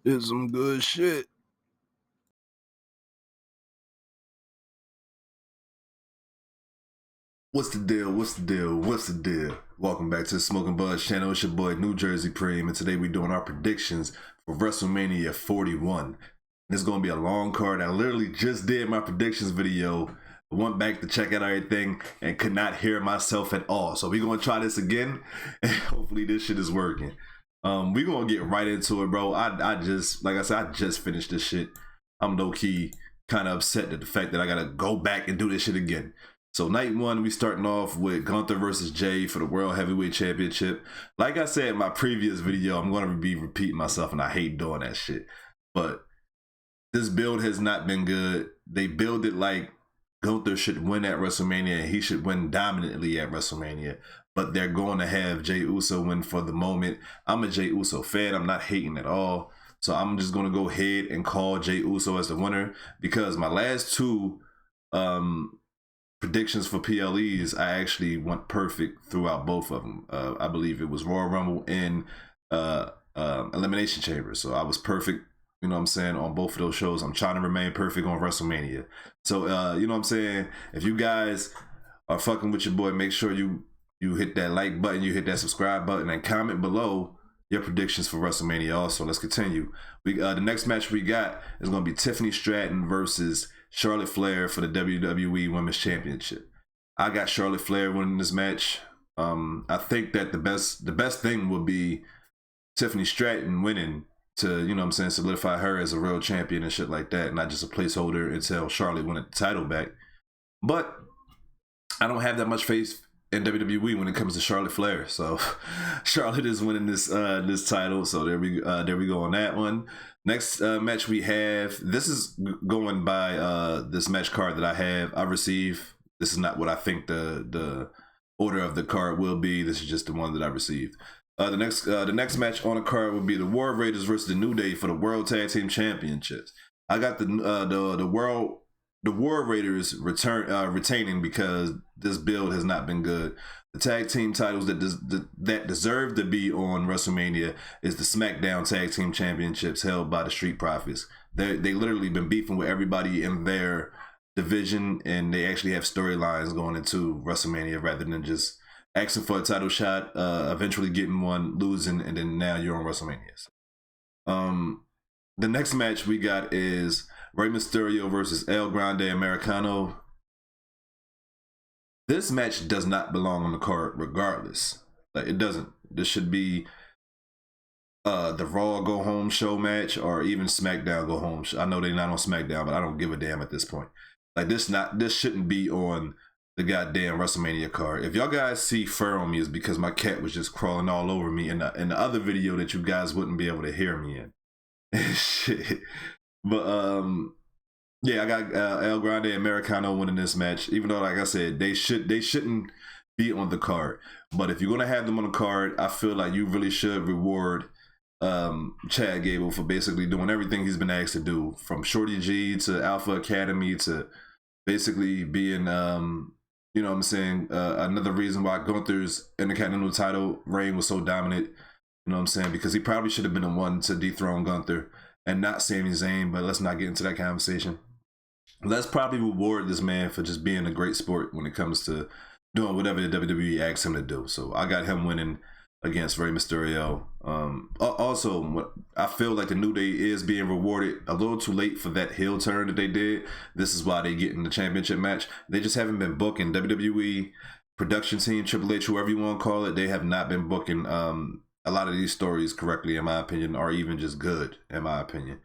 It's some good shit. What's the deal? What's the deal? What's the deal? Welcome back to the Smoking Buzz channel. It's your boy New Jersey Preem, and today we're doing our predictions for Wrestlemania 41. This is going to be a long card. I literally just did my predictions video. I went back to check out everything and could not hear myself at all. So we're going to try this again, and hopefully this shit is working. We're going to get right into it, bro. I just, like I said, I just finished this shit. I'm low-key kind of upset at the fact that I got to go back and do this shit again. So night one, we starting off with Gunther versus Jay for the World Heavyweight Championship. Like I said in my previous video, I'm going to be repeating myself, and I hate doing that shit. But this build has not been good. They build it like Gunther should win at WrestleMania, and he should win dominantly at WrestleMania. But they're going to have Jey Uso win for the moment. I'm a Jey Uso fan. I'm not hating at all. So I'm just going to go ahead and call Jey Uso as the winner, because my last two predictions for PLEs, I actually went perfect throughout both of them. I believe it was Royal Rumble and Elimination Chamber. So I was perfect, you know what I'm saying, on both of those shows. I'm trying to remain perfect on WrestleMania. So, you know what I'm saying? If you guys are fucking with your boy, make sure you hit that like button, you hit that subscribe button, and comment below your predictions for WrestleMania also. Let's continue. The next match we got is going to be Tiffany Stratton versus Charlotte Flair for the WWE Women's Championship. I got Charlotte Flair winning this match. I think that the best thing would be Tiffany Stratton winning to, you know what I'm saying, solidify her as a real champion and shit like that, not just a placeholder until Charlotte won the title back. But I don't have that much faith in WWE when it comes to Charlotte Flair. So Charlotte is winning this title. So there we go on that one. Next match we have, this is going by this match card that I received. This is not what I think the order of the card will be. This is just the one that I received. The next match on the card will be the War Raiders versus the New Day for the World Tag Team Championships. I got the War Raiders retaining because this build has not been good. The tag team titles that deserve to be on WrestleMania is the SmackDown Tag Team Championships held by the Street Profits. They literally been beefing with everybody in their division, and they actually have storylines going into WrestleMania rather than just asking for a title shot, eventually getting one, losing, and then now you're on WrestleMania. The next match we got is Rey Mysterio versus El Grande Americano. This match does not belong on the card regardless. Like, it doesn't. This should be the Raw Go Home show match, or even SmackDown Go Home show. I know they're not on SmackDown, but I don't give a damn at this point. Like, this shouldn't be on the goddamn WrestleMania card. If y'all guys see fur on me, is because my cat was just crawling all over me in the other video that you guys wouldn't be able to hear me in. Shit. But yeah, I got El Grande Americano winning this match. Even though, like I said, they shouldn't be on the card. But if you're gonna have them on the card, I feel like you really should reward Chad Gable for basically doing everything he's been asked to do, from Shorty G to Alpha Academy to basically being you know what I'm saying, another reason why Gunther's Intercontinental title reign was so dominant. You know what I'm saying? Because he probably should have been the one to dethrone Gunther and not Sami Zayn, but let's not get into that conversation. Let's probably reward this man for just being a great sport when it comes to doing whatever the WWE asks him to do. So I got him winning against Rey Mysterio. Also, I feel like the New Day is being rewarded a little too late for that heel turn that they did. This is why they get in the championship match. They just haven't been booking. WWE production team, Triple H, whoever you want to call it, they have not been booking a lot of these stories correctly, in my opinion, or even just good, in my opinion.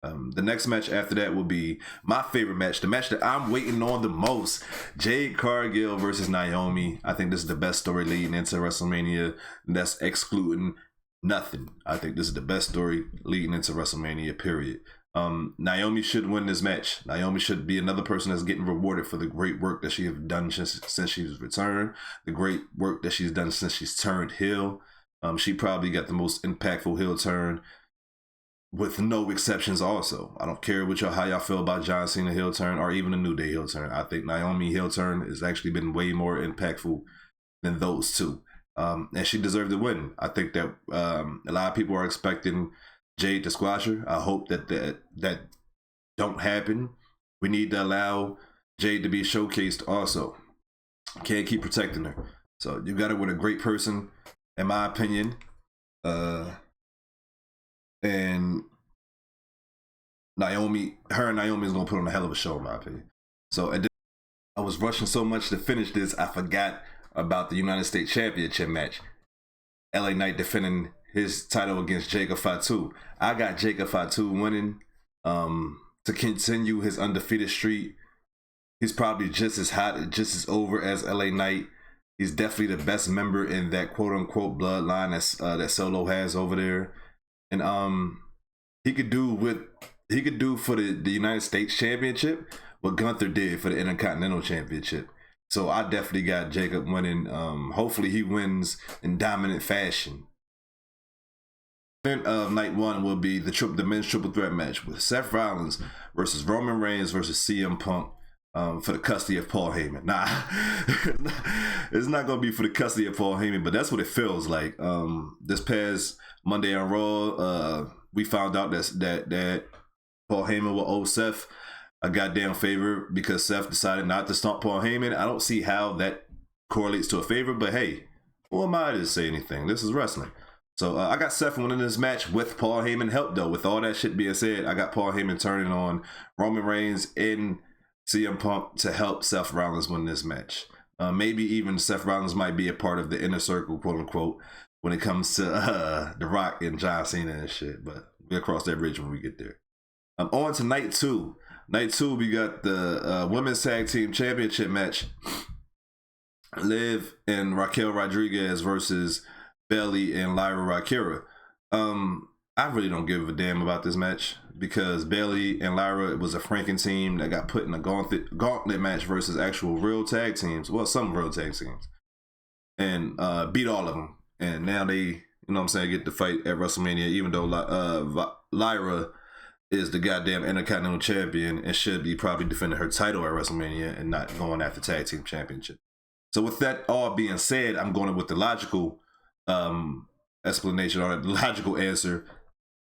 The next match after that will be my favorite match, the match that I'm waiting on the most, Jade Cargill versus Naomi. I think this is the best story leading into WrestleMania. That's excluding nothing. I think this is the best story leading into WrestleMania, period. Naomi should win this match. Naomi should be another person that's getting rewarded for the great work that she has done since she's returned, the great work that she's done since she's turned heel. She probably got the most impactful heel turn, with no exceptions. Also, I don't care how y'all feel about John Cena heel turn or even a New Day heel turn. I think Naomi heel turn has actually been way more impactful than those two, and she deserved to win. I think that a lot of people are expecting Jade to squash her. I hope that don't happen. We need to allow Jade to be showcased also. Can't keep protecting her. So you got it with a great person, in my opinion. And Naomi is gonna put on a hell of a show, in my opinion. So I was rushing so much to finish this, I forgot about the United States Championship match. LA Knight defending his title against Jacob Fatu. I got Jacob Fatu winning to continue his undefeated streak. He's probably just as hot, just as over as LA Knight. He's definitely the best member in that quote-unquote bloodline that Solo has over there. And he could do for the United States Championship what Gunther did for the Intercontinental Championship. So I definitely got Jacob winning. Hopefully he wins in dominant fashion. Event of night one will be the men's triple threat match with Seth Rollins versus Roman Reigns versus CM Punk for the custody of Paul Heyman. Nah, it's not gonna be for the custody of Paul Heyman, but that's what it feels like. This past Monday on Raw, we found out that Paul Heyman will owe Seth a goddamn favor because Seth decided not to stomp Paul Heyman. I don't see how that correlates to a favor, but hey, who am I to say anything? This is wrestling. So I got Seth winning this match with Paul Heyman help, though. With all that shit being said, I got Paul Heyman turning on Roman Reigns and CM Punk to help Seth Rollins win this match. Maybe even Seth Rollins might be a part of the inner circle, quote unquote, when it comes to The Rock and John Cena and shit. But we'll cross that bridge when we get there. On to night two. Night two, we got the Women's Tag Team Championship match. Liv and Raquel Rodriguez versus Bayley and Lyra Valkyria. I really don't give a damn about this match because Bayley and Lyra, it was a Franken team that got put in a gauntlet match versus actual real tag teams. Well, some real tag teams. And beat all of them. And now they, you know what I'm saying, get to fight at WrestleMania, even though Lyra is the goddamn Intercontinental Champion and should be probably defending her title at WrestleMania and not going after Tag Team Championship. So with that all being said, I'm going with the logical explanation or the logical answer.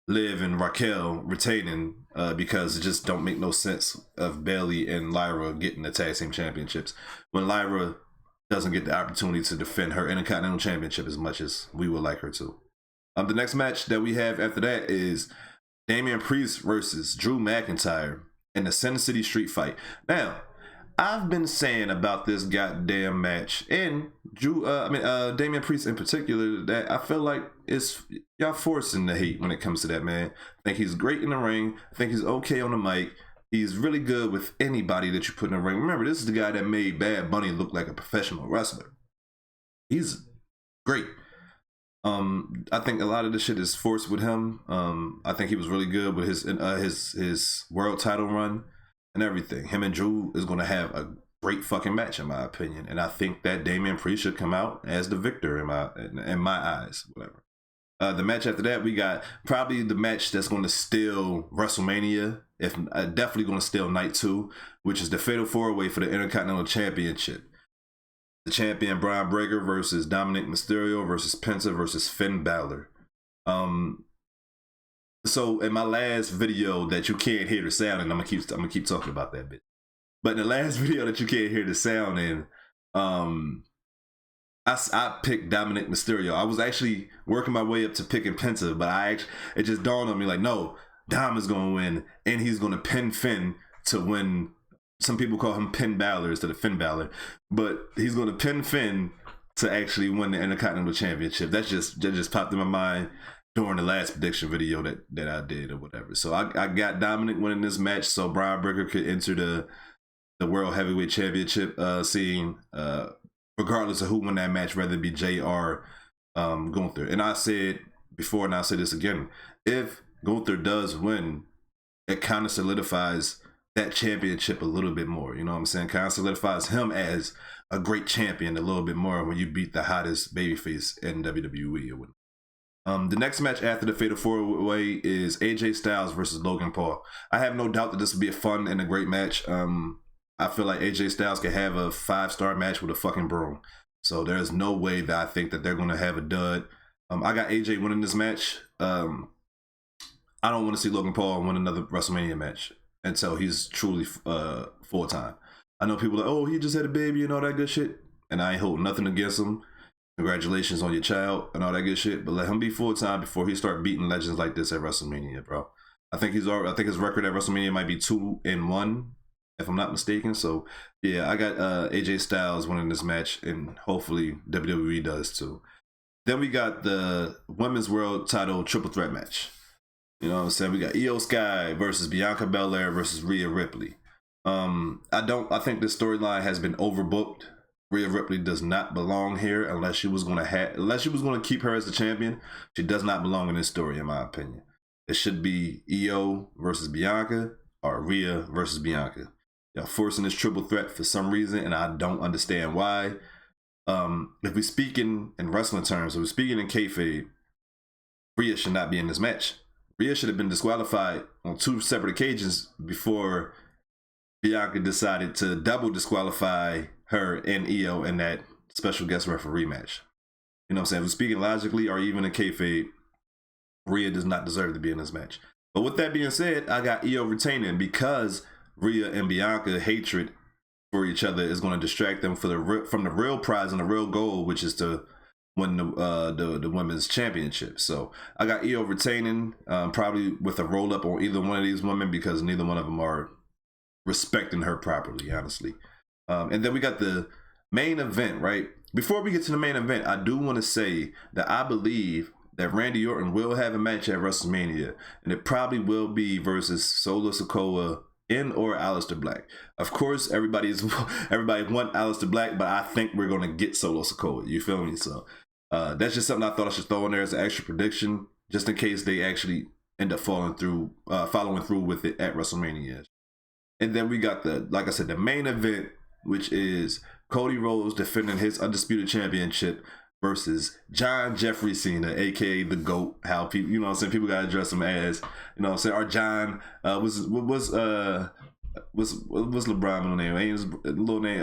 Liv and Raquel retaining because it just don't make no sense of Bayley and Lyra getting the Tag Team Championships when Lyra doesn't get the opportunity to defend her Intercontinental Championship as much as we would like her to. The next match that we have after that is Damian Priest versus Drew McIntyre in the Sin City Street Fight. Now, I've been saying about this goddamn match and Damian Priest in particular that I feel like y'all forcing the hate when it comes to that man. I think he's great in the ring. I think he's okay on the mic. He's really good with anybody that you put in the ring. Remember, this is the guy that made Bad Bunny look like a professional wrestler. He's great. I think a lot of this shit is forced with him. I think he was really good with his world title run and everything. Him and Drew is going to have a great fucking match, in my opinion. And I think that Damian Priest should come out as the victor in my eyes, whatever. The match after that, we got probably the match that's going to steal WrestleMania, if definitely going to steal night two, which is the Fatal 4-Way for the Intercontinental Championship. The champion Brian Breaker versus Dominic Mysterio versus Penta versus Finn Balor. So in my last video that you can't hear the sound, and I'm gonna keep talking about that bit. But in the last video that you can't hear the sound in, I picked Dominic Mysterio. I was actually working my way up to picking Penta, but it just dawned on me like, no, Dom is gonna win, and he's gonna pin Finn to win. Some people call him Pin Balor instead of Finn Balor, but he's gonna pin Finn to actually win the Intercontinental Championship. That just popped in my mind during the last prediction video that I did or whatever. So I got Dominic winning this match so Brian Breaker could enter the World Heavyweight Championship scene, regardless of who won that match, whether it be JR Gunther. And I said before, and I'll say this again, if Gunther does win, it kind of solidifies that championship a little bit more. You know what I'm saying? Kind of solidifies him as a great champion a little bit more when you beat the hottest babyface in WWE or whatever. The next match after the Fatal 4-Way is AJ Styles versus Logan Paul. I have no doubt that this will be a fun and a great match. I feel like AJ Styles could have a 5-star match with a fucking broom. So there's no way that I think that they're going to have a dud. I got AJ winning this match. I don't want to see Logan Paul win another WrestleMania match until he's truly full time. I know people are like, oh, he just had a baby and all that good shit, and I ain't holding nothing against him. Congratulations on your child and all that good shit, but let him be full time before he start beating legends like this at WrestleMania, bro. I think his record at WrestleMania might be 2-1, if I'm not mistaken. So yeah, I got AJ Styles winning this match, and hopefully WWE does too. Then we got the Women's World Title Triple Threat match. You know what I'm saying? We got Io Sky versus Bianca Belair versus Rhea Ripley. I think this storyline has been overbooked. Rhea Ripley does not belong here unless she was gonna keep her as the champion. She does not belong in this story, in my opinion. It should be Io versus Bianca or Rhea versus Bianca. Y'all forcing this triple threat for some reason, and I don't understand why. If we speaking in wrestling terms, if we're speaking in kayfabe, Rhea should not be in this match. Rhea should have been disqualified on 2 separate occasions before Bianca decided to double disqualify her and Io in that special guest referee match. You know what I'm saying? If we're speaking logically or even in kayfabe, Rhea does not deserve to be in this match. But with that being said, I got Io retaining because Rhea and Bianca hatred for each other is going to distract them from the real prize and the real goal, which is to win the women's championship. So I got Io retaining, probably with a roll up on either one of these women because neither one of them are respecting her properly, honestly. And then we got the main event, right? Before we get to the main event, I do want to say that I believe that Randy Orton will have a match at WrestleMania, and it probably will be versus Solo Sikoa or Aleister Black. Of course, everybody want Aleister Black, but I think we're gonna get Solo Sikoa. You feel me? So that's just something I thought I should throw in there as an extra prediction, just in case they actually end up following through with it at WrestleMania. And then we got like I said, the main event, which is Cody Rhodes defending his undisputed championship versus John Jeffrey Cena, aka the GOAT. How people, you know what I'm saying, people gotta address him as, you know what I'm saying, or John what's LeBron middle name? His middle name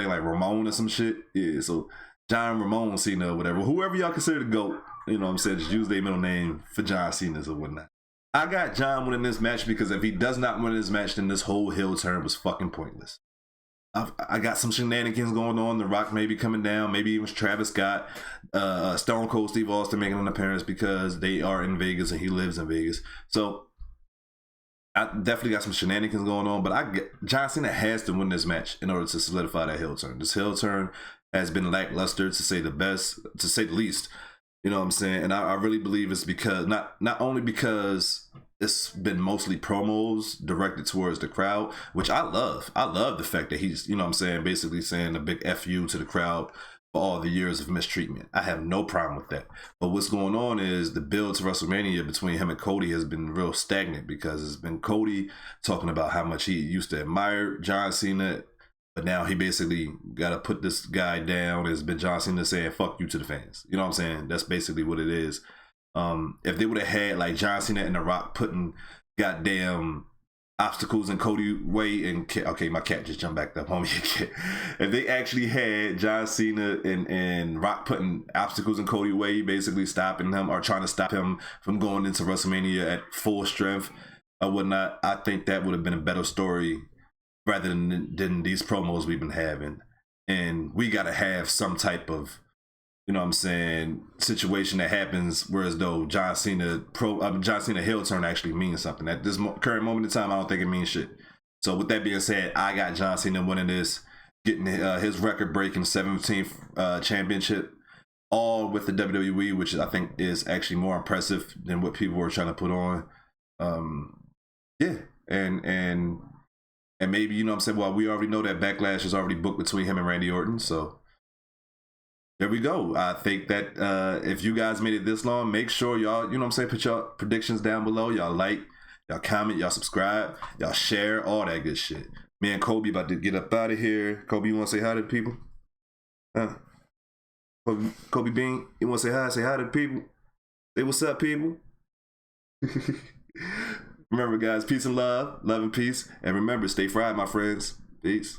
like Ramon or some shit. Yeah, so John Ramon Cena or whatever. Whoever y'all consider the GOAT, you know what I'm saying, just use their middle name for John Cena's or whatnot. I got John winning this match because if he does not win this match, then this whole heel turn was fucking pointless. I got some shenanigans going on. The Rock maybe coming down. Maybe even Travis Scott, Stone Cold Steve Austin making an appearance because they are in Vegas and he lives in Vegas. So I definitely got some shenanigans going on. But John Cena has to win this match in order to solidify that heel turn. This heel turn has been lackluster, to say the least. You know what I'm saying? And I really believe it's because not only because it's been mostly promos directed towards the crowd, which I love. I love the fact that he's, you know what I'm saying, basically saying a big F you to the crowd for all the years of mistreatment. I have no problem with that. But what's going on is the build to WrestleMania between him and Cody has been real stagnant because it's been Cody talking about how much he used to admire John Cena, but now he basically got to put this guy down. It's been John Cena saying, fuck you to the fans. You know what I'm saying? That's basically what it is. If they would have had like John Cena and The Rock putting goddamn obstacles in Cody way and okay, my cat just jumped back up on me again. If they actually had John Cena and Rock putting obstacles in Cody way, basically stopping him or trying to stop him from going into WrestleMania at full strength or whatnot, I think that would have been a better story rather than these promos we've been having. And we got to have some type of, you know what I'm saying, situation that happens whereas though John Cena heel turn actually means something. At this current moment in time, I don't think it means shit. So with that being said, I got John Cena winning this, getting his record-breaking 17th championship, all with the WWE, which I think is actually more impressive than what people were trying to put on. Yeah, and maybe, you know what I'm saying, well, we already know that Backlash is already booked between him and Randy Orton, so there we go. I think that if you guys made it this long, make sure y'all, you know what I'm saying, put your predictions down below. Y'all like, y'all comment, y'all subscribe, y'all share, all that good shit. Me and Kobe about to get up out of here. Kobe, you want to say hi to the people? Kobe Bean, you want to say hi? Say hi to the people. Say what's up, people. Remember, guys, peace and love and peace. And remember, stay fried, my friends. Peace.